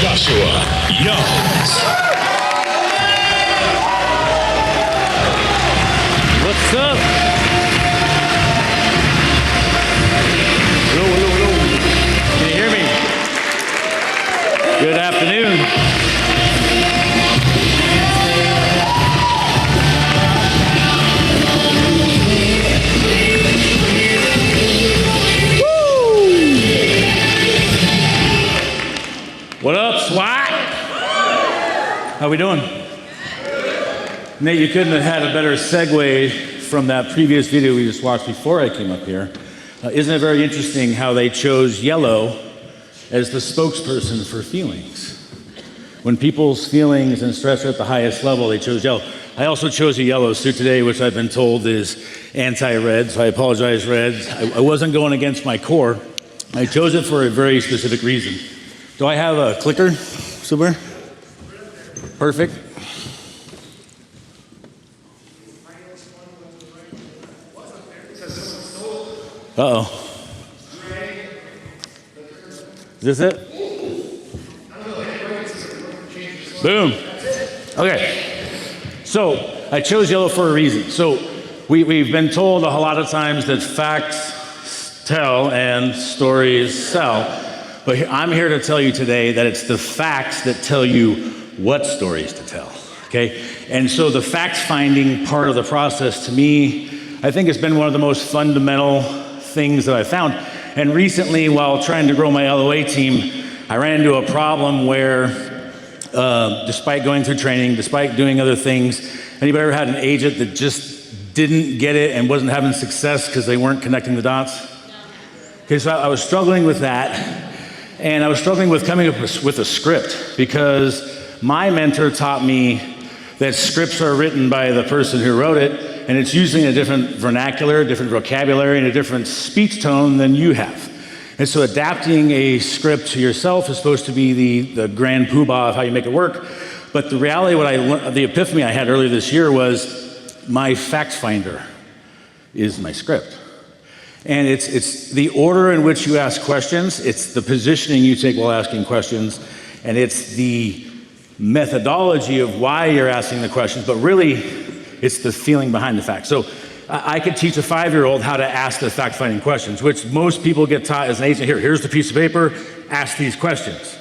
Joshua Youngs. What's up? Hello, hello, hello. Can you hear me? Good afternoon. What up, Swat? How we doing? Nate, you couldn't have had a better segue from that previous video we just watched before I came up here. Isn't it very interesting how they chose yellow as the spokesperson for feelings? When people's feelings and stress are at the highest level, they chose yellow. I also chose a yellow suit today, which I've been told is anti-red, so I apologize, Reds. I wasn't going against my core. I chose it for a very specific reason. Do I have a clicker somewhere? Perfect. Uh-oh. Is this it? Boom. Okay. So I chose yellow for a reason. So we've been told a lot of times that facts tell and stories sell. But I'm here to tell you today that it's the facts that tell you what stories to tell, okay? And so the facts finding part of the process, to me, I think has been one of the most fundamental things that I've found. And recently, while trying to grow my LOA team, I ran into a problem where, despite going through training, despite doing other things, anybody ever had an agent that just didn't get it and wasn't having success because they weren't connecting the dots? Okay, so I was struggling with that. And I was struggling with coming up with a script because my mentor taught me that scripts are written by the person who wrote it, and it's usually in a different vernacular, different vocabulary, and a different speech tone than you have. And so adapting a script to yourself is supposed to be the grand poobah of how you make it work. But the reality, the epiphany I had earlier this year was my fact finder is my script. And it's the order in which you ask questions, it's the positioning you take while asking questions, and it's the methodology of why you're asking the questions, but really, it's the feeling behind the facts. So I could teach a 5-year-old how to ask the fact-finding questions, which most people get taught as an agent. Here's the piece of paper, ask these questions.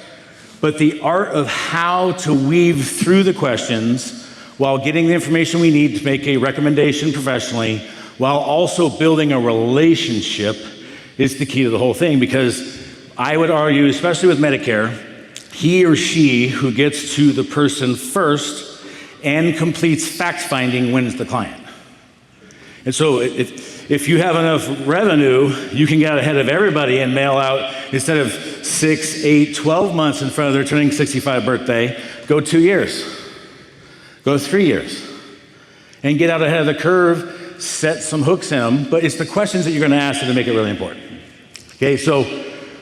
But the art of how to weave through the questions while getting the information we need to make a recommendation professionally, while also building a relationship is the key to the whole thing, because I would argue, especially with Medicare, he or she who gets to the person first and completes fact finding wins the client. And so if you have enough revenue, you can get ahead of everybody and mail out, instead of 6, 8, 12 months in front of their turning 65 birthday, go 2 years, go 3 years, and get out ahead of the curve. Set some hooks in them, but it's the questions that you're going to ask that make it really important. Okay, so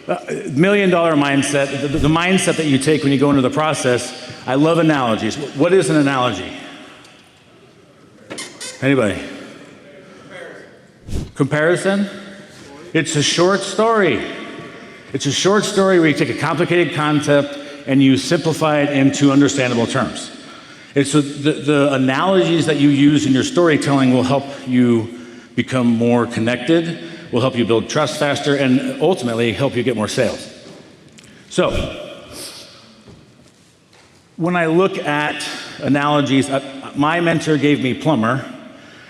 $1 million mindset, the mindset that you take when you go into the process. I love analogies. What is an analogy? Anybody? Comparison? It's a short story. It's a short story where you take a complicated concept and you simplify it into understandable terms. And so the analogies that you use in your storytelling will help you become more connected, will help you build trust faster, and ultimately help you get more sales. So when I look at analogies, my mentor gave me plumber,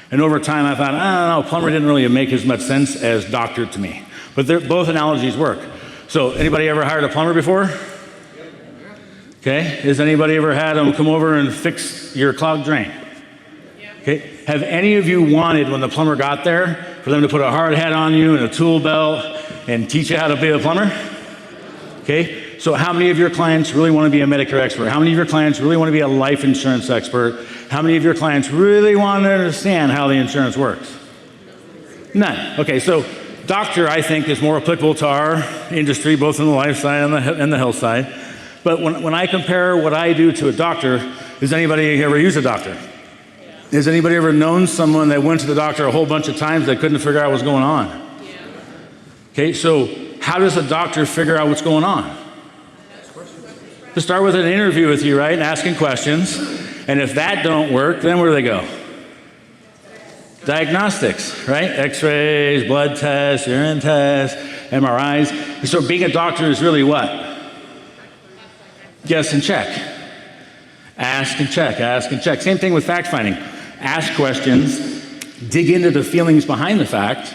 and over time I thought, I don't know, plumber didn't really make as much sense as doctor to me. But both analogies work. So anybody ever hired a plumber before? Okay, has anybody ever had them come over and fix your clogged drain? Okay, have any of you wanted, when the plumber got there, for them to put a hard hat on you and a tool belt and teach you how to be a plumber? Okay, so how many of your clients really want to be a Medicare expert? How many of your clients really want to be a life insurance expert? How many of your clients really want to understand how the insurance works? None. Okay, so doctor, I think, is more applicable to our industry, both in the life side and the health side. But when I compare what I do to a doctor, does anybody ever use a doctor? Has anybody ever known someone that went to the doctor a whole bunch of times that couldn't figure out what's going on? Okay, so how does a doctor figure out what's going on? To start with an interview with you, right, and asking questions. And if that don't work, then where do they go? Diagnostics, right? X-rays, blood tests, urine tests, MRIs. And so being a doctor is really what? Guess and check. Ask and check, ask and check. Same thing with fact finding. Ask questions, dig into the feelings behind the fact,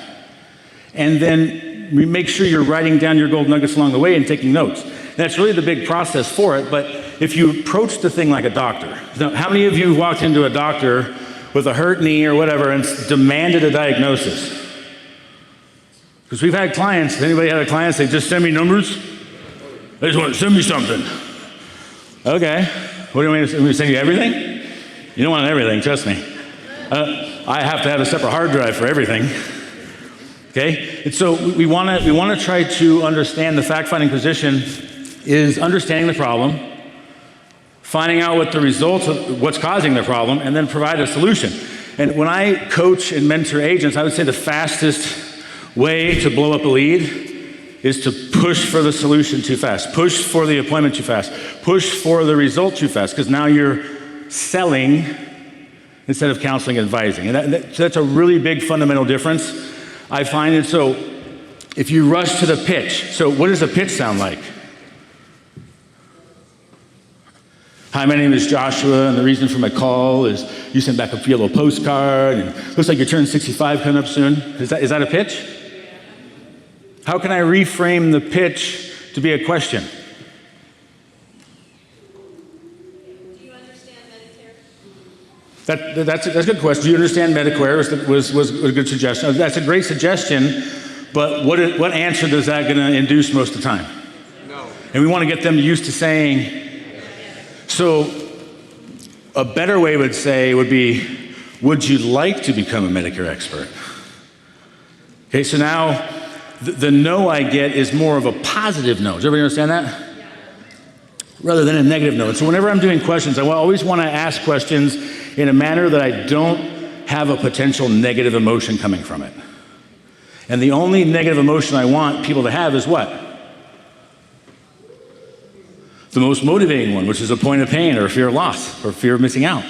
and then make sure you're writing down your gold nuggets along the way and taking notes. That's really the big process for it, but if you approach the thing like a doctor. Now, how many of you walked into a doctor with a hurt knee or whatever and demanded a diagnosis? Because we've had clients, anybody had a client say, just send me numbers? They just want to send me something. Okay, what do you want me to send you everything? You don't want everything, trust me. I have to have a separate hard drive for everything. Okay, and so we want to try to understand the fact-finding position is understanding the problem, finding out what the results of what's causing the problem, and then provide a solution. And when I coach and mentor agents, I would say the fastest way to blow up a lead is to push for the solution too fast, push for the appointment too fast, push for the result too fast, because now you're selling instead of counseling and advising. And that's a really big fundamental difference, I find. And so if you rush to the pitch, so what does a pitch sound like? Hi, my name is Joshua, and the reason for my call is you sent back a yellow postcard, and it looks like you're turning 65 coming up soon. Is that a pitch? How can I reframe the pitch to be a question? Do you understand Medicare? That's a good question. Do you understand Medicare was a good suggestion. That's a great suggestion, but what answer does that going to induce most of the time? No. And we want to get them used to saying. So a better way would be, would you like to become a Medicare expert? Okay, so now the no I get is more of a positive no. Does everybody understand that? Yeah. Rather than a negative no. So whenever I'm doing questions, I always want to ask questions in a manner that I don't have a potential negative emotion coming from it. And the only negative emotion I want people to have is what? The most motivating one, which is a point of pain or fear of loss or fear of missing out.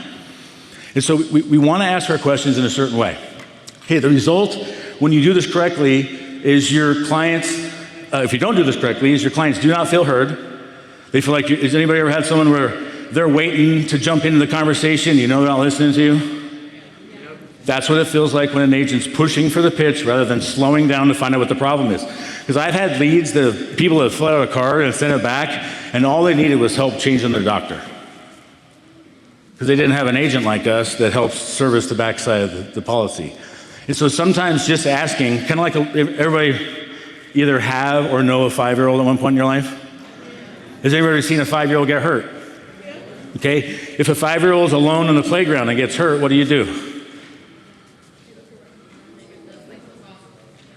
And so we want to ask our questions in a certain way. Okay, the result, when you do this correctly, is your clients, if you don't do this correctly, is your clients do not feel heard. They feel like, has anybody ever had someone where they're waiting to jump into the conversation, you know they're not listening to you? That's what it feels like when an agent's pushing for the pitch rather than slowing down to find out what the problem is. Because I've had leads that people have filled out a card and sent it back, and all they needed was help changing their doctor. Because they didn't have an agent like us that helps service the backside of the policy. And so sometimes just asking, kind of like everybody either have or know a 5-year-old at one point in your life? Has anybody seen a 5-year-old get hurt? Okay, if a 5-year-old's alone on the playground and gets hurt, what do?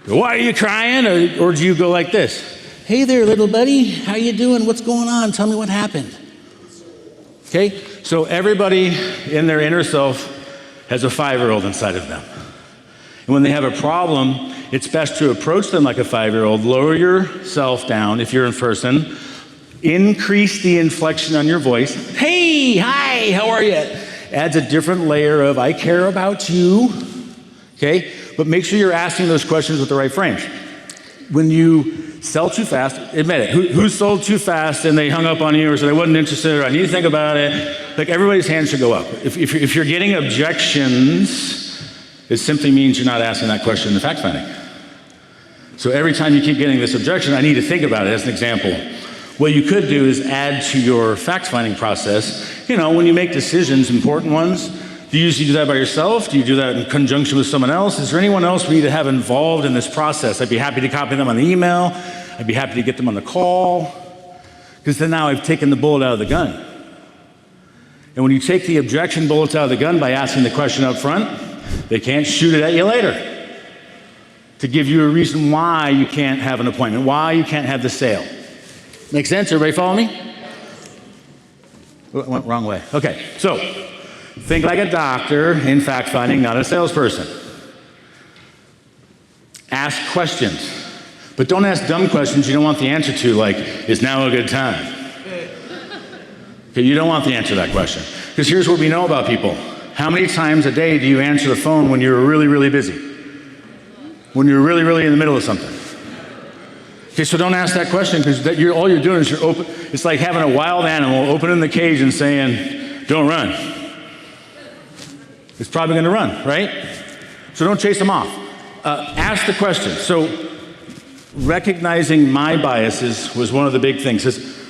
Why are you crying? Or do you go like this? Hey there, little buddy. How you doing? What's going on? Tell me what happened. Okay? So everybody in their inner self has a 5-year-old inside of them. And when they have a problem, it's best to approach them like a 5-year-old. Lower yourself down if you're in person. Increase the inflection on your voice. Hey, hi, how are you? Adds a different layer of I care about you. Okay? But make sure you're asking those questions with the right frames. When you sell too fast, admit it. Who sold too fast and they hung up on you or said I wasn't interested or I need to think about it? Like everybody's hands should go up. If you're getting objections, it simply means you're not asking that question in the fact finding. So every time you keep getting this objection, I need to think about it as an example. What you could do is add to your fact finding process, when you make decisions, important ones, do you usually do that by yourself? Do you do that in conjunction with someone else? Is there anyone else we need to have involved in this process? I'd be happy to copy them on the email. I'd be happy to get them on the call. Because then now I've taken the bullet out of the gun. And when you take the objection bullets out of the gun by asking the question up front, they can't shoot it at you later to give you a reason why you can't have an appointment, why you can't have the sale. Make sense? Everybody follow me? Went wrong way. Okay, so think like a doctor in fact-finding, not a salesperson. Ask questions, but don't ask dumb questions you don't want the answer to, like, is now a good time? Okay, you don't want the answer to that question. Because here's what we know about people. How many times a day do you answer the phone when you're really, really busy? When you're really, really in the middle of something? Okay, so don't ask that question, because all you're doing is you're open. It's like having a wild animal opening the cage and saying, don't run. It's probably going to run, right? So don't chase them off. Ask the question. So recognizing my biases was one of the big things.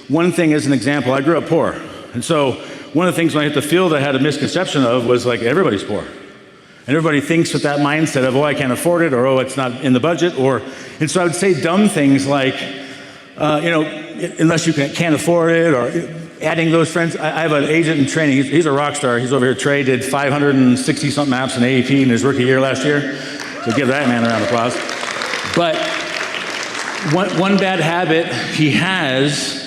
One thing as an example, I grew up poor. And so one of the things when I hit the field I had a misconception of was like everybody's poor. And everybody thinks with that mindset of, oh, I can't afford it, or oh, it's not in the budget, and so I would say dumb things like, unless you can't afford it, or adding those friends. I have an agent in training. He's a rock star. He's over here. Trey did 560-something apps in AEP in his rookie year last year. So give that man a round of applause. But one bad habit he has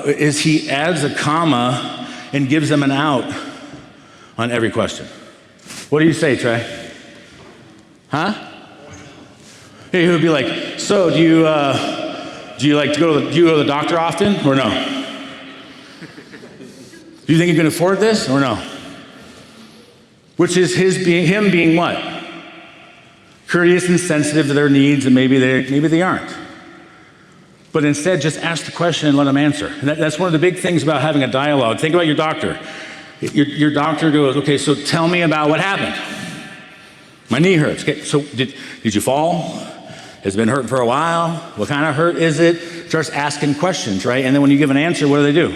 is he adds a comma and gives them an out on every question. What do you say, Trey? Huh? He would be like, so do you like to go to the doctor often or no? Do you think you can afford this or no? Which is him being what? Courteous and sensitive to their needs, and maybe they aren't. But instead, just ask the question and let them answer. And that's one of the big things about having a dialogue. Think about your doctor. Your doctor goes, okay, so tell me about what happened. My knee hurts. Okay, so did you fall? Has it been hurting for a while? What kind of hurt is it? Starts asking questions, right? And then when you give an answer, what do?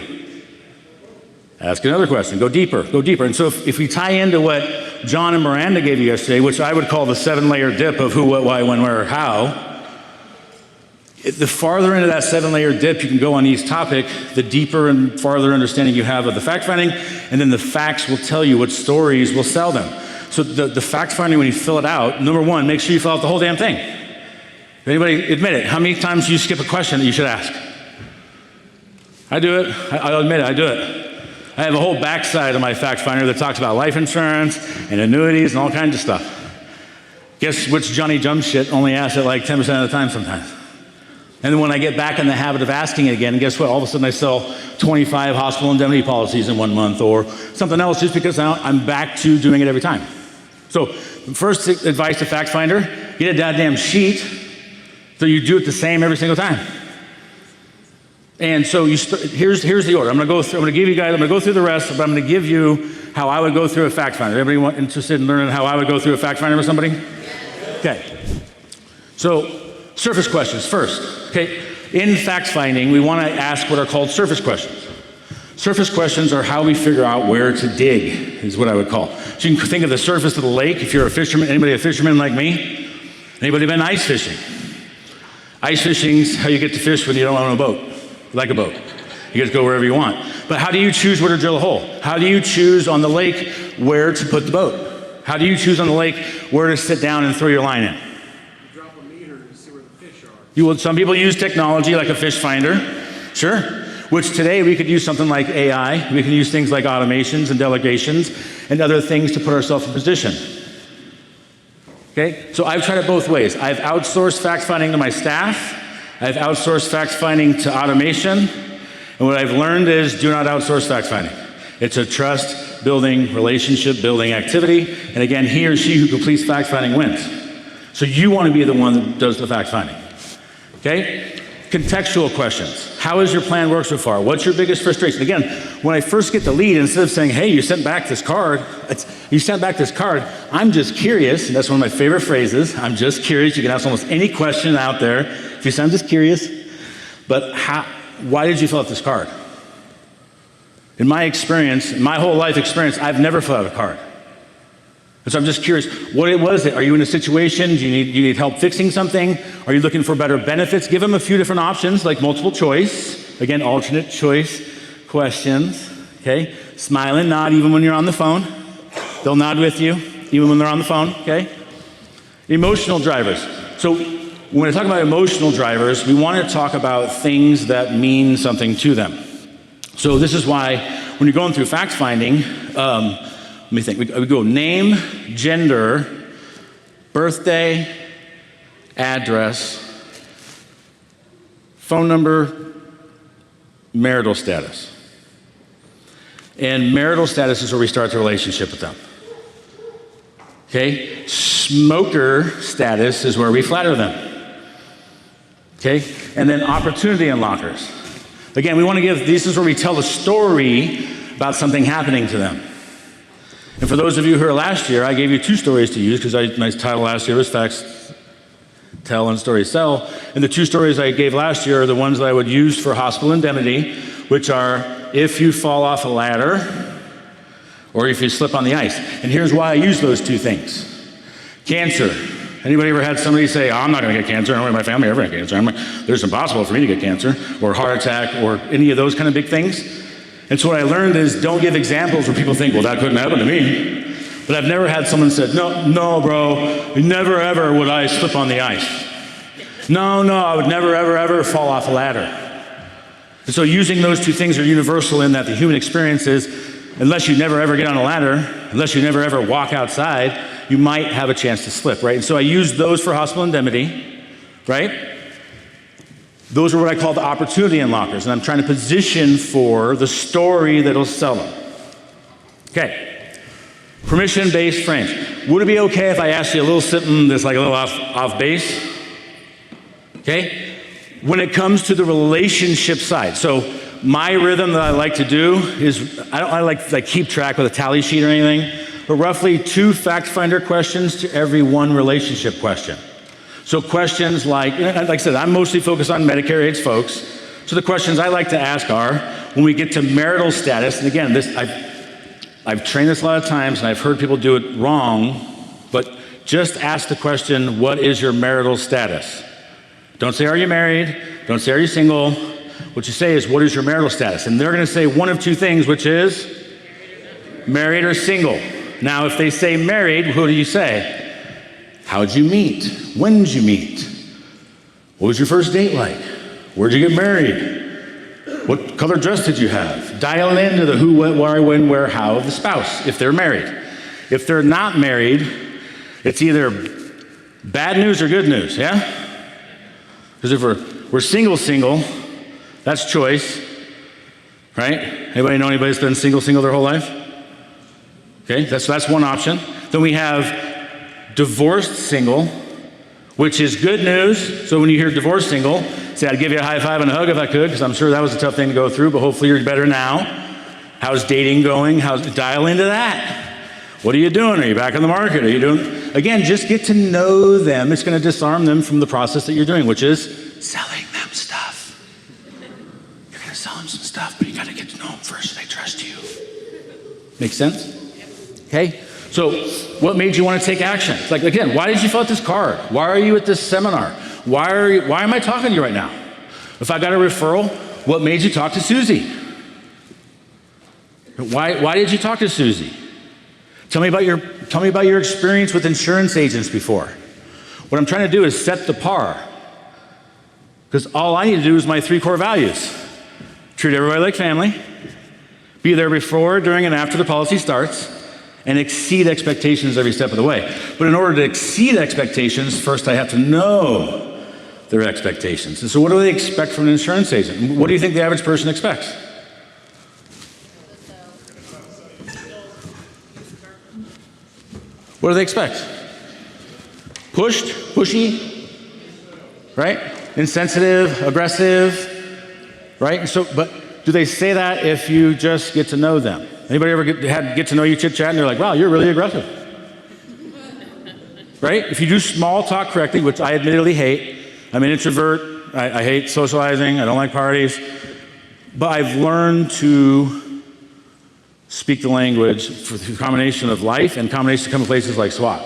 Ask another question. Go deeper. And so if we tie into what John and Miranda gave you yesterday, which I would call the 7-layer dip of who, what, why, when, where, how, the farther into that 7-layer dip you can go on each topic, the deeper and farther understanding you have of the fact-finding, and then the facts will tell you what stories will sell them. So the fact-finding, when you fill it out, number one, make sure you fill out the whole damn thing. Anybody admit it? How many times do you skip a question that you should ask? I do it. I'll admit it, I do it. I have a whole backside of my fact-finder that talks about life insurance and annuities and all kinds of stuff. Guess which Johnny Jump shit only asks it like 10% of the time sometimes. And then when I get back in the habit of asking it again, guess what? All of a sudden I sell 25 hospital indemnity policies in 1 month or something else just because now I'm back to doing it every time. So first advice to fact finder, get a goddamn sheet so you do it the same every single time. And so here's the order. I'm going to go through the rest, but I'm going to give you how I would go through a fact finder. Everybody interested in learning how I would go through a fact finder with somebody? Okay. So surface questions first. Okay. In fact finding, we want to ask what are called surface questions. Surface questions are how we figure out where to dig, is what I would call. So you can think of the surface of the lake. If you're a fisherman, anybody a fisherman like me? Anybody been ice fishing? Ice fishing's how you get to fish when you don't own a boat, like a boat. You get to go wherever you want. But how do you choose where to drill a hole? How do you choose on the lake where to put the boat? How do you choose on the lake where to sit down and throw your line in? You drop a meter to see where the fish are. Some people use technology like a fish finder, sure. Which today we could use something like AI. We can use things like automations and delegations and other things to put ourselves in position. Okay, so I've tried it both ways. I've outsourced fact finding to my staff. I've outsourced fact finding to automation. And what I've learned is do not outsource fact finding. It's a trust building, relationship building activity. And again, he or she who completes fact finding wins. So you want to be the one that does the fact finding. Okay? Contextual questions. How has your plan worked so far? What's your biggest frustration? Again, when I first get the lead, instead of saying, hey, you sent back this card, I'm just curious, and that's one of my favorite phrases, I'm just curious. You can ask almost any question out there. If you say, I'm just curious, but why did you fill out this card? In my experience, in my whole life experience, I've never filled out a card. And so I'm just curious, what was it? Are you in a situation? Do you need help fixing something? Are you looking for better benefits? Give them a few different options, like multiple choice. Again, alternate choice questions. Okay? Smile and nod even when you're on the phone. They'll nod with you, even when they're on the phone. Okay? Emotional drivers. So when I talk about emotional drivers, we want to talk about things that mean something to them. So this is why when you're going through fact finding, let me think. We go name, gender, birthday, address, phone number, marital status. And marital status is where we start the relationship with them. Okay? Smoker status is where we flatter them. Okay? And then opportunity unlockers. Again, we want to this is where we tell a story about something happening to them. And for those of you who are last year, I gave you 2 stories to use because my title last year was Facts Tell and Stories Sell. And the 2 stories I gave last year are the ones that I would use for hospital indemnity, which are if you fall off a ladder or if you slip on the ice. And here's why I use those 2 things. Cancer. Anybody ever had somebody say, I'm not going to get cancer, I don't want my family ever get cancer. There's impossible for me to get cancer, or heart attack, or any of those kind of big things? And so what I learned is don't give examples where people think, well, that couldn't happen to me. But I've never had someone say, no, bro, never ever would I slip on the ice. No, I would never, ever fall off a ladder. And so using those 2 things are universal in that the human experience is, unless you never ever get on a ladder, unless you never ever walk outside, you might have a chance to slip, right? And so I use those for hospital indemnity, right? Those are what I call the opportunity unlockers, and I'm trying to position for the story that'll sell them. Okay, permission-based frames. Would it be okay if I asked you a little something that's like a little off base? Okay, when it comes to the relationship side. So my rhythm that I like to do is, I don't like keep track with a tally sheet or anything, but roughly 2 fact finder questions to every 1 relationship question. So questions like I said, I'm mostly focused on Medicare age folks. So the questions I like to ask are, when we get to marital status, and again, I've trained this a lot of times and I've heard people do it wrong, but just ask the question, what is your marital status? Don't say, are you married? Don't say, are you single? What you say is, what is your marital status? And they're going to say one of 2 things, which is married or single. Now, if they say married, what do you say? How'd you meet? When did you meet? What was your first date like? Where'd you get married? What color dress did you have? Dial into the who, what, why, when, where, how of the spouse, if they're married. If they're not married, it's either bad news or good news, yeah? Because if we're single, that's choice, right? Anybody know anybody that's been single their whole life? Okay, that's one option. Then we have divorced single, which is good news. So when you hear divorced single, say, I'd give you a high five and a hug if I could, because I'm sure that was a tough thing to go through, but hopefully you're better now. How's dating going? Dial into that. What are you doing? Are you back on the market? Are you doing? Again, just get to know them. It's going to disarm them from the process that you're doing, which is selling them stuff. You're going to sell them some stuff, but you got to get to know them first so they trust you. Make sense? Okay? So what made you want to take action? It's like, again, why did you fill out this card? Why are you at this seminar? Why am I talking to you right now? If I got a referral, what made you talk to Susie? Why did you talk to Susie? Tell me about your experience with insurance agents before. What I'm trying to do is set the par. Because all I need to do is my 3 core values. Treat everybody like family, be there before, during, and after the policy starts, and exceed expectations every step of the way. But in order to exceed expectations, first I have to know their expectations. And so what do they expect from an insurance agent? What do you think the average person expects? What do they expect? Pushed, pushy, right? Insensitive, aggressive, right? So, but do they say that if you just get to know them? Anybody ever get to know you chit-chat and they're like, wow, you're really aggressive. Right? If you do small talk correctly, which I admittedly hate, I'm an introvert, I hate socializing, I don't like parties, but I've learned to speak the language for the combination of life and combination to come to places like Swat.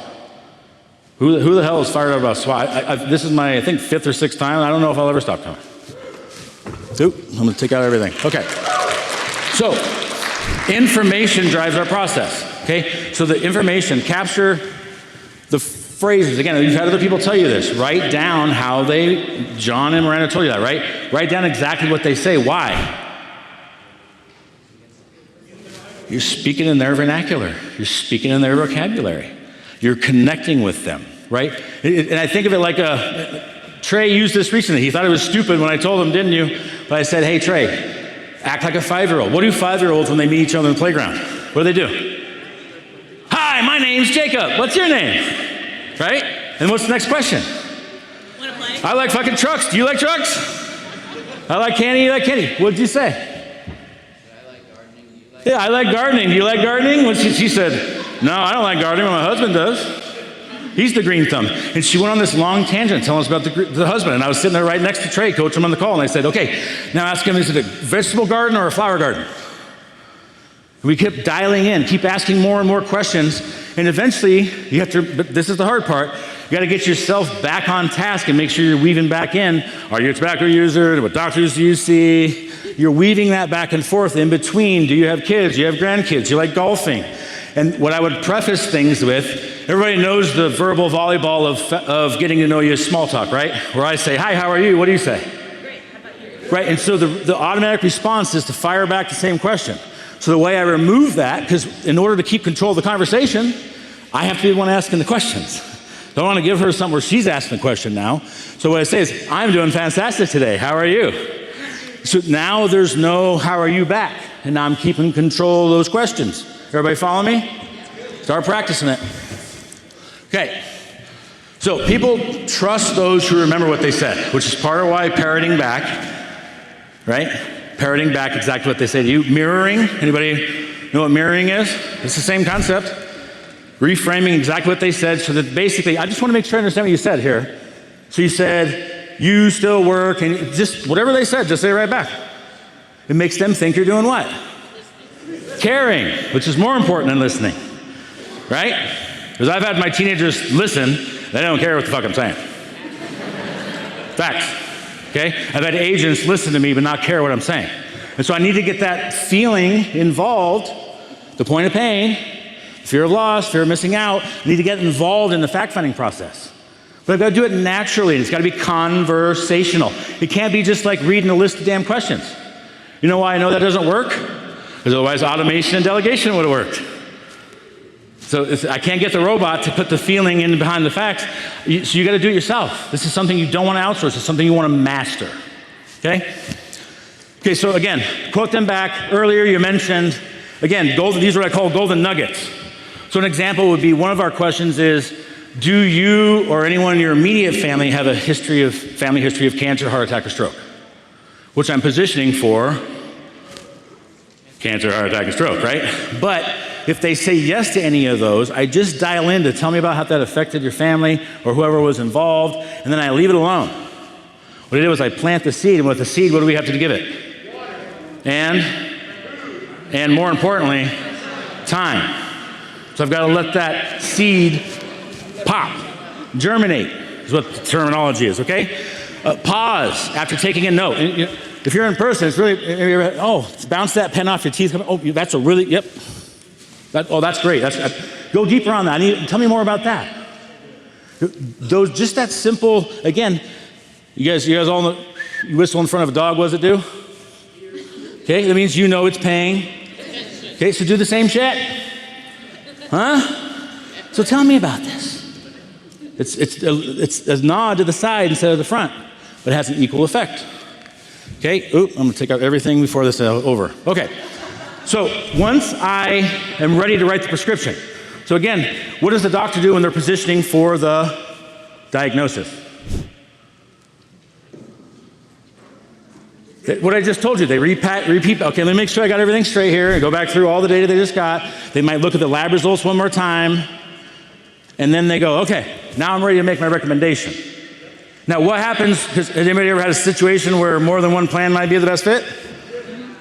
Who the hell is fired up about Swat? This is my, I think, 5th or 6th time. I don't know if I'll ever stop coming. Oop, I'm going to take out everything. Okay. So, information drives our process. Okay? So the information, capture the phrases. Again, you've had other people tell you this. Write down how John and Miranda told you that, right? Write down exactly what they say. Why? You're speaking in their vernacular. You're speaking in their vocabulary. You're connecting with them, right? And I think of it like Trey used this recently. He thought it was stupid when I told him, didn't you? But I said, hey, Trey, Act like a 5-year-old. What do 5-year-olds when they meet each other in the playground? What do? Hi, my name's Jacob. What's your name? Right? And what's the next question? Want to play? I like fucking trucks. Do you like trucks? I like candy. You like candy. What'd you say? Yeah, I like gardening. Do you like gardening? Well, she said, no, I don't like gardening, but my husband does. He's the green thumb. And she went on this long tangent telling us about the husband. And I was sitting there right next to Trey, coaching him on the call. And I said, okay, now ask him, is it a vegetable garden or a flower garden? And we kept dialing in, keep asking more and more questions. And eventually, you have to, but this is the hard part, you got to get yourself back on task and make sure you're weaving back in. Are you a tobacco user? What doctors do you see? You're weaving that back and forth in between. Do you have kids? Do you have grandkids? Do you like golfing? And what I would preface things with, everybody knows the verbal volleyball of getting to know you is small talk, right? Where I say, hi, how are you? What do you say? Great. How about you? Right, and so the automatic response is to fire back the same question. So the way I remove that, because in order to keep control of the conversation, I have to be the one asking the questions. Don't want to give her something where she's asking the question now. So what I say is, I'm doing fantastic today. How are you? So now there's no how are you back. And now I'm keeping control of those questions. Everybody follow me? Start practicing it. Okay. So people trust those who remember what they said, which is part of why parroting back, right? Parroting back exactly what they say to you. Mirroring. Anybody know what mirroring is? It's the same concept. Reframing exactly what they said so that basically, I just want to make sure I understand what you said here. So you said, you still work, and just whatever they said, just say it right back. It makes them think you're doing what? Caring, which is more important than listening, right? Because I've had my teenagers listen, they don't care what the fuck I'm saying. Facts, okay? I've had agents listen to me but not care what I'm saying. And so I need to get that feeling involved, the point of pain, fear of loss, fear of missing out. I need to get involved in the fact-finding process. But I've got to do it naturally. It's got to be conversational. It can't be just like reading a list of damn questions. You know why I know that doesn't work? Because otherwise automation and delegation would have worked. So I can't get the robot to put the feeling in behind the facts. So you got to do it yourself. This is something you don't want to outsource. It's something you want to master. Okay? Okay, so again, quote them back. Earlier you mentioned, again, these are what I call golden nuggets. So an example would be, one of our questions is, do you or anyone in your immediate family have a family history of cancer, heart attack, or stroke? Which I'm positioning for cancer, heart attack, and stroke, right? But if they say yes to any of those, I just dial in to tell me about how that affected your family or whoever was involved, and then I leave it alone. What I did was I plant the seed, and with the seed, what do we have to give it? Water. And more importantly, time. So I've got to let that seed pop, germinate, is what the terminology is, okay? Pause after taking a note. And, if you're in person, it's really, bounce that pen off your teeth. That's a really, yep. That's great. Go deeper on that. Tell me more about that. Just that simple, again, you guys all know, you whistle in front of a dog, what does it do? Okay, that means you know it's paying. Okay, so do the same shit. Huh? So tell me about this. It's a nod to the side instead of the front, but it has an equal effect. Okay, I'm gonna take out everything before this is over. Okay, so once I am ready to write the prescription, so again, what does the doctor do when they're positioning for the diagnosis? What I just told you, they repeat, okay, let me make sure I got everything straight here, and go back through all the data they just got. They might look at the lab results one more time, and then they go, okay, now I'm ready to make my recommendation. Now what happens, has anybody ever had a situation where more than one plan might be the best fit?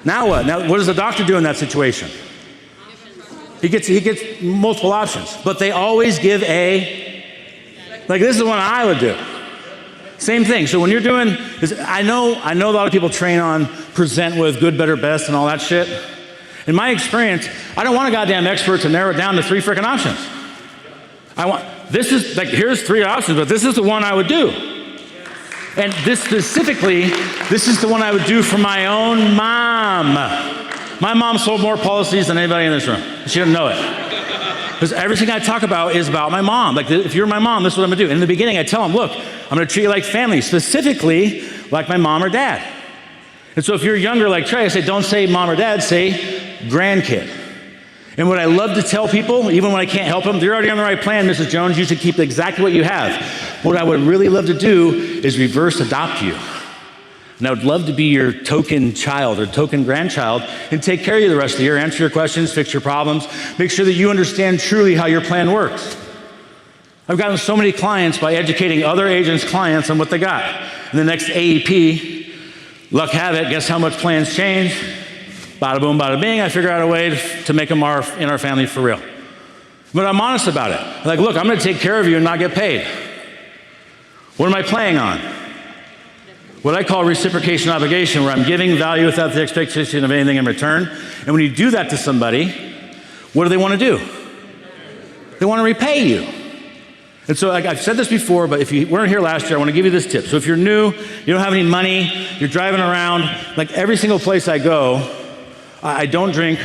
Now what? Now what does the doctor do in that situation? He gets multiple options, but they always give like this is the one I would do. Same thing. So when you're doing, I know a lot of people train on present with good, better, best and all that shit. In my experience, I don't want a goddamn expert to narrow it down to 3 freaking options. Here's 3 options, but this is the one I would do. And this is the one I would do for my own mom. My mom sold more policies than anybody in this room. She didn't know it. Because everything I talk about is about my mom. Like, if you're my mom, this is what I'm gonna do. And in the beginning, I tell them, look, I'm gonna treat you like family, specifically like my mom or dad. And so if you're younger like Trey, I say, don't say mom or dad, say grandkid. And what I love to tell people, even when I can't help them, you're already on the right plan, Mrs. Jones, you should keep exactly what you have. What I would really love to do is reverse adopt you. And I would love to be your token child or token grandchild and take care of you the rest of the year, answer your questions, fix your problems, make sure that you understand truly how your plan works. I've gotten so many clients by educating other agents' clients on what they got. And the next AEP, luck have it, guess how much plans change? Bada boom, bada bing, I figure out a way to make them in our family for real. But I'm honest about it. Like, look, I'm gonna take care of you and not get paid. What am I playing on? What I call reciprocation obligation, where I'm giving value without the expectation of anything in return. And when you do that to somebody, what do they want to do? They want to repay you. And so I've said this before, but if you weren't here last year, I want to give you this tip. So if you're new, you don't have any money, you're driving around, like every single place I go, I don't drink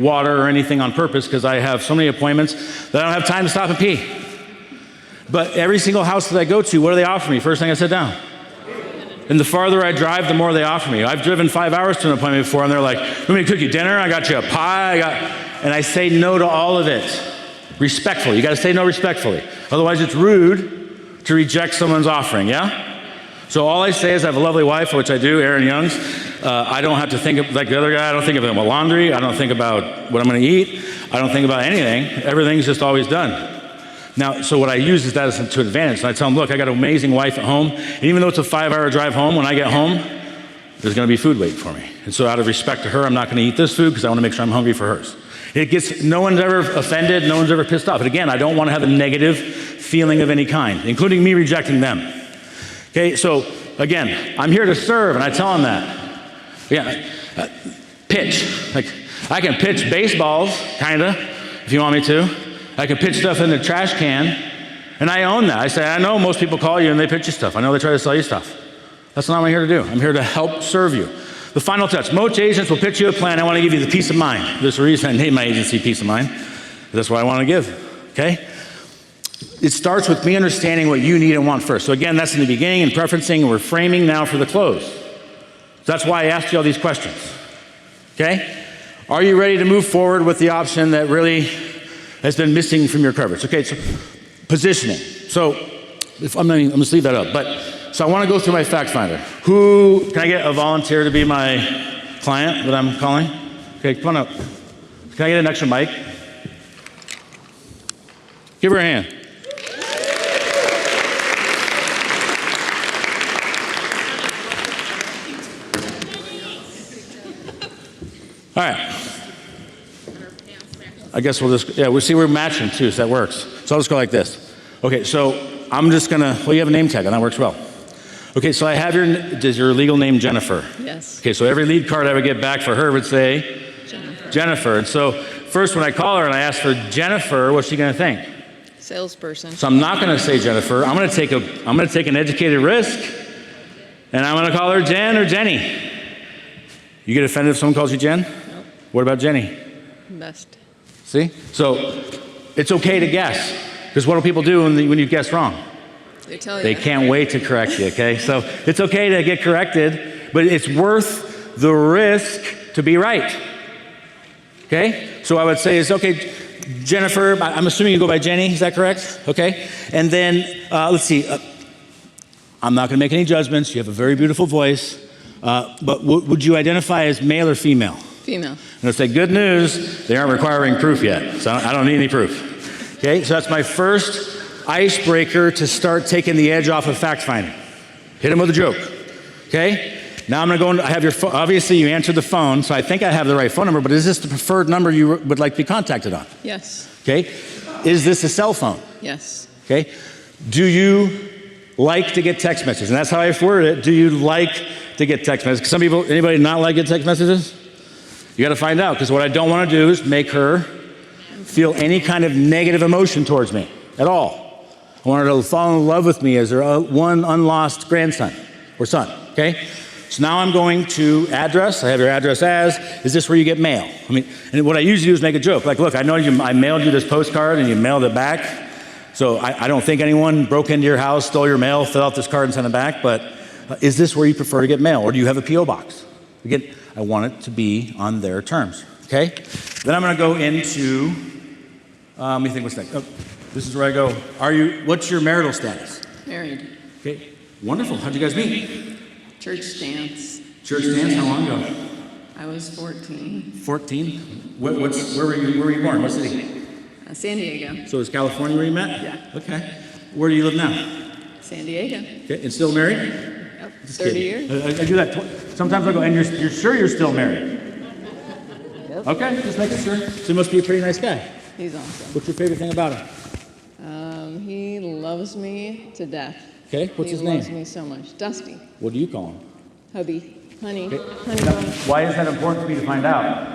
water or anything on purpose because I have so many appointments that I don't have time to stop and pee. But every single house that I go to, what do they offer me? First thing I sit down. And the farther I drive, the more they offer me. I've driven 5 hours to an appointment before, and they're like, "Want me to cook you dinner? I got you a pie." And I say no to all of it, respectfully. You got to say no respectfully. Otherwise, it's rude to reject someone's offering, yeah? So all I say is I have a lovely wife, which I do, Erin Youngs. I don't have to think of, like the other guy, I don't think about laundry. I don't think about what I'm going to eat. I don't think about anything. Everything's just always done. Now, so what I use is that as to advantage. And I tell them, look, I got an amazing wife at home. And even though it's a 5-hour drive home, when I get home, there's going to be food waiting for me. And so out of respect to her, I'm not going to eat this food because I want to make sure I'm hungry for hers. No one's ever offended. No one's ever pissed off. But again, I don't want to have a negative feeling of any kind, including me rejecting them. Okay, so again, I'm here to serve, and I tell them that. Yeah, pitch. Like, I can pitch baseballs, kind of, if you want me to. I can pitch stuff in the trash can, and I own that. I say, I know most people call you and they pitch you stuff. I know they try to sell you stuff. That's not what I'm here to do. I'm here to help serve you. The final touch. Most agents will pitch you a plan. I want to give you the peace of mind. There's a reason I named my agency Peace of Mind. That's what I want to give, okay? It starts with me understanding what you need and want first. So again, that's in the beginning and preferencing, and we're framing now for the close. So that's why I asked you all these questions, okay? Are you ready to move forward with the option that really has been missing from your coverage? Okay, so positioning. So I'm going to leave that up. But so I want to go through my fact finder. Can I get a volunteer to be my client that I'm calling? Okay, come on up. Can I get an extra mic? Give her a hand. All right. I guess we'll see we're matching too, so that works. So I'll just go like this. Okay, so I'm just gonna, you have a name tag, and that works well. Okay, so I have does your legal name Jennifer? Yes. Okay, so every lead card I would get back for her would say Jennifer. And so first when I call her and I ask for Jennifer, what's she gonna think? Salesperson. So I'm not gonna say Jennifer. I'm gonna take an educated risk, and I'm gonna call her Jen or Jenny. You get offended if someone calls you Jen? Nope. What about Jenny? Best. See? So it's okay to guess, because what do people do when you guess wrong? They tell you. They can't wait to correct you, okay? So it's okay to get corrected, but it's worth the risk to be right, okay? So I would say it's okay, Jennifer, I'm assuming you go by Jenny, is that correct? Okay, and then let's see, I'm not gonna make any judgments, you have a very beautiful voice, but would you identify as male or female? Female. And I'll say, good news, they aren't requiring proof yet, so I don't need any proof. Okay, so that's my first icebreaker to start taking the edge off of fact finding. Hit them with a joke, okay? Now I'm gonna go, I have your phone, obviously you answered the phone, so I think I have the right phone number, but is this the preferred number you would like to be contacted on? Yes. Okay, is this a cell phone? Yes. Okay, do you like to get text messages? And that's how I worded it, do you like to get text messages? Some people, anybody not like get text messages? You gotta find out, because what I don't wanna do is make her feel any kind of negative emotion towards me at all. I want her to fall in love with me as her one unlost grandson or son, okay? So now I'm going to address, I have your address as, is this where you get mail? I mean, and what I usually do is make a joke. Like, look, I know I mailed you this postcard and you mailed it back. So I don't think anyone broke into your house, stole your mail, filled out this card and sent it back, but is this where you prefer to get mail? Or do you have a P.O. box? Again, I want it to be on their terms, okay? Then I'm gonna go into, let me think what's next. Oh, this is where I go, what's your marital status? Married. Okay, wonderful. How'd you guys meet? Church dance. Church dance, how long ago? I was 14. 14? Where were you born? What city? San Diego. So is California where you met? Yeah. Okay. Where do you live now? San Diego. Okay, and still married? Yep. Just 30 kidding. years. I do that. Sometimes I go, and you're sure you're still married? Yep. Okay, just making sure. So he must be a pretty nice guy. He's awesome. What's your favorite thing about him? He loves me to death. Okay, what's his name? He loves me so much. Dusty. What do you call him? Hubby. Honey. Okay. Honey Now, bun. why is that important for me to find out?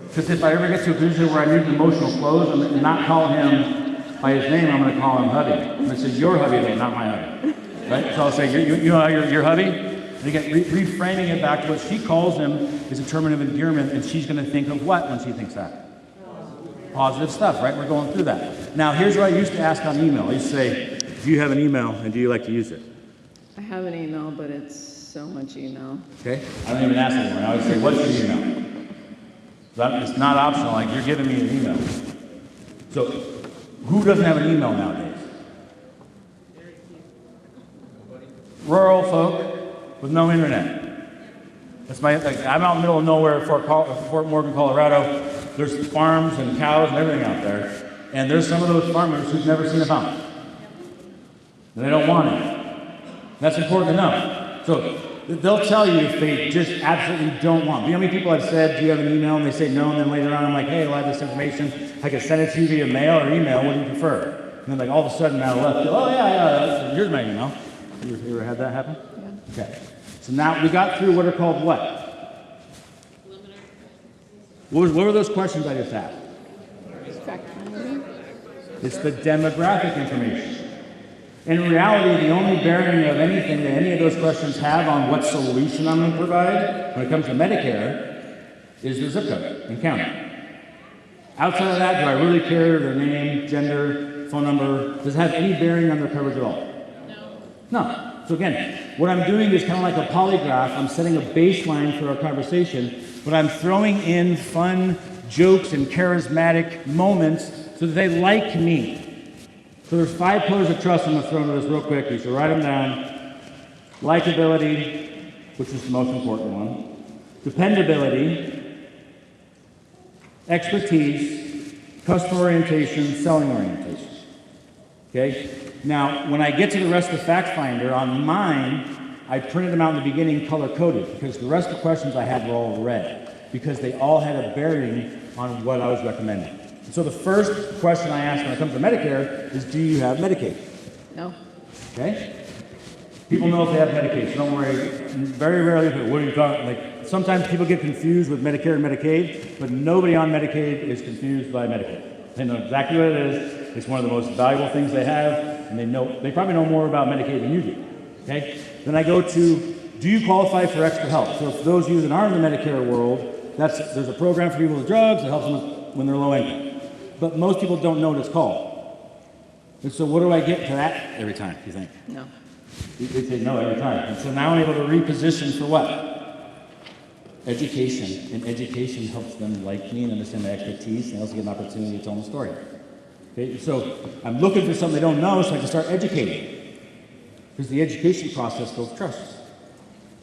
Because if I ever get to a position where I need an emotional close, I'm gonna not call him by his name, I'm going to call him hubby. I'm going to say, your hubby though, not my hubby. Right? So I'll say, you know your hubby? And again, reframing it back to what she calls him is a term of endearment, and she's going to think of what when she thinks that? Positive stuff, right? We're going through that. Now, here's what I used to ask on email. I used to say, do you have an email, and do you like to use it? I have an email, but it's so much email. Okay? I don't even ask anymore. I always say, what's your email? It's not optional, like you're giving me an email. So, who doesn't have an email nowadays? Rural folk with no internet. That's I'm out in the middle of nowhere, Fort Morgan, Colorado. There's farms and cows and everything out there. And there's some of those farmers who've never seen a fountain. And they don't want it. That's important to know. So they'll tell you if they just absolutely don't want it. You know how many people I've said, do you have an email? And they say no, and then later on I'm like, hey, I'll have this information. I can send it to you via mail or email. What do you prefer? And then like all of a sudden out of left, oh yeah, here's my email. You ever had that happen? Yeah. Okay. So now we got through what are called what? What were those questions I just asked? It's the demographic information. In reality, the only bearing of anything that any of those questions have on what solution I'm going to provide when it comes to Medicare is the zip code and county. Outside of that, do I really care their name, gender, phone number? Does it have any bearing on their coverage at all? No. So again, what I'm doing is kind of like a polygraph. I'm setting a baseline for our conversation, but I'm throwing in fun jokes and charismatic moments so that they like me. So there's 5 pillars of trust I'm going to throw into this real quick. You should write them down. Likability, which is the most important one. Dependability. Expertise. Customer orientation. Selling orientation. Okay? Now, when I get to the rest of the fact finder, on mine, I printed them out in the beginning color-coded because the rest of the questions I had were all red because they all had a bearing on what I was recommending. So the first question I ask when it comes to Medicare is, do you have Medicaid? No. Okay? People know if they have Medicaid, so don't worry. Very rarely, what are you talking? Like, sometimes people get confused with Medicare and Medicaid, but nobody on Medicaid is confused by Medicaid. They know exactly what it is. It's one of the most valuable things they have, and they probably know more about Medicaid than you do. Okay? Then I go to, do you qualify for extra help? So for those of you that aren't in the Medicare world, there's a program for people with drugs that helps them when they're low income. But most people don't know what it's called. And so what do I get to that every time, do you think? No. They say no every time. And so now I'm able to reposition for what? Education. And education helps them like me and understand my expertise, and I also get an opportunity to tell them a story. Okay? So I'm looking for something they don't know, so I can start educating. Because the education process builds trust.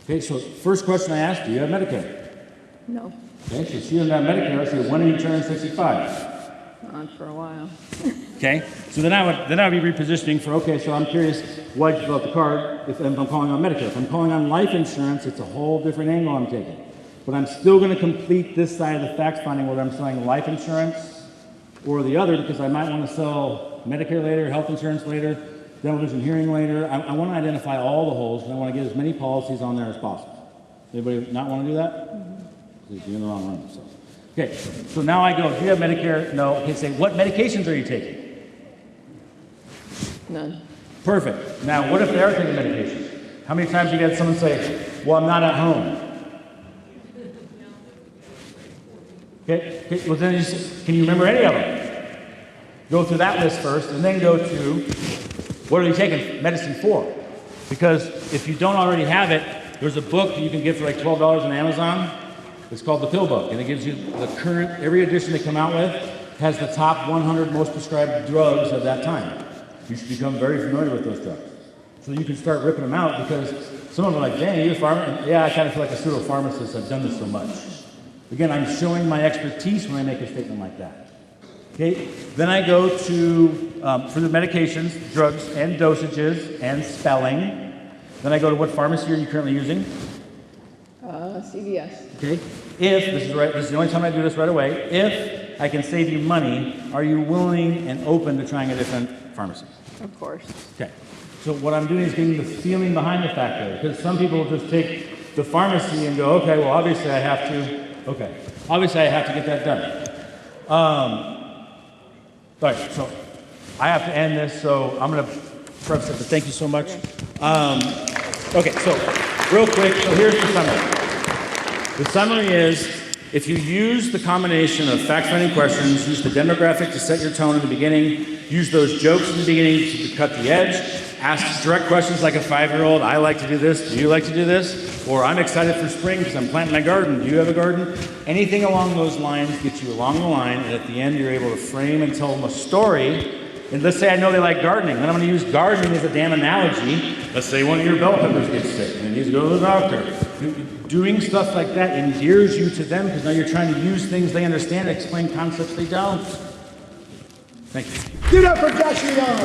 Okay, so first question I asked, do you have Medicare? No. Okay, so she doesn't have Medicare, I say, when are you turning 65? Not for a while. Okay, so then I would be repositioning for, okay, so I'm curious why did you fill out the card if I'm calling on Medicare. If I'm calling on life insurance, it's a whole different angle I'm taking. But I'm still going to complete this side of the fact finding whether I'm selling life insurance or the other, because I might want to sell Medicare later, health insurance later, dental vision hearing later. I want to identify all the holes, and I want to get as many policies on there as possible. Anybody not want to do that? Mm-hmm. You're in the wrong room. So. Okay, so now I go, do you have Medicare? No. Okay, say, what medications are you taking? None. Perfect. Now, what if they are taking medication? How many times do you get someone say, well, I'm not at home? Okay, well then can you remember any of them? Go through that list first, and then go to, what are you taking medicine for? Because if you don't already have it, There's a book that you can get for like $12 on Amazon. It's called The Pill Book, and it gives you the current, every edition they come out with has the top 100 most prescribed drugs of that time. You should become very familiar with those drugs. So you can start ripping them out because some of them are like, dang, you're a pharmacist? Yeah, I kind of feel like a pseudo-pharmacist. I've done this so much. Again, I'm showing my expertise when I make a statement like that. Okay, then I go to, for the medications, drugs and dosages and spelling. Then I go to what pharmacy are you currently using? CVS. Okay, if, this is the only time I do this right away, if I can save you money, are you willing and open to trying a different pharmacy? Of course. Okay, so what I'm doing is getting the feeling behind the fact there, because some people will just take the pharmacy and go, okay, well obviously I have to get that done. All right, so I have to end this, so I'm going to preface it, but thank you so much. Okay, so real quick, so here's the summary. The summary is, if you use the combination of fact-finding questions, use the demographic to set your tone in the beginning, use those jokes in the beginning to cut the edge, ask direct questions like a 5-year-old, I like to do this, do you like to do this? Or I'm excited for spring because I'm planting my garden, do you have a garden? Anything along those lines gets you along the line, and at the end you're able to frame and tell them a story. And let's say I know they like gardening, then I'm going to use gardening as a damn analogy. Let's say one of your bell peppers gets sick and needs to go to the doctor. Doing stuff like that endears you to them because now you're trying to use things they understand and explain concepts they don't. Thank you. Give it up for Joshua Young.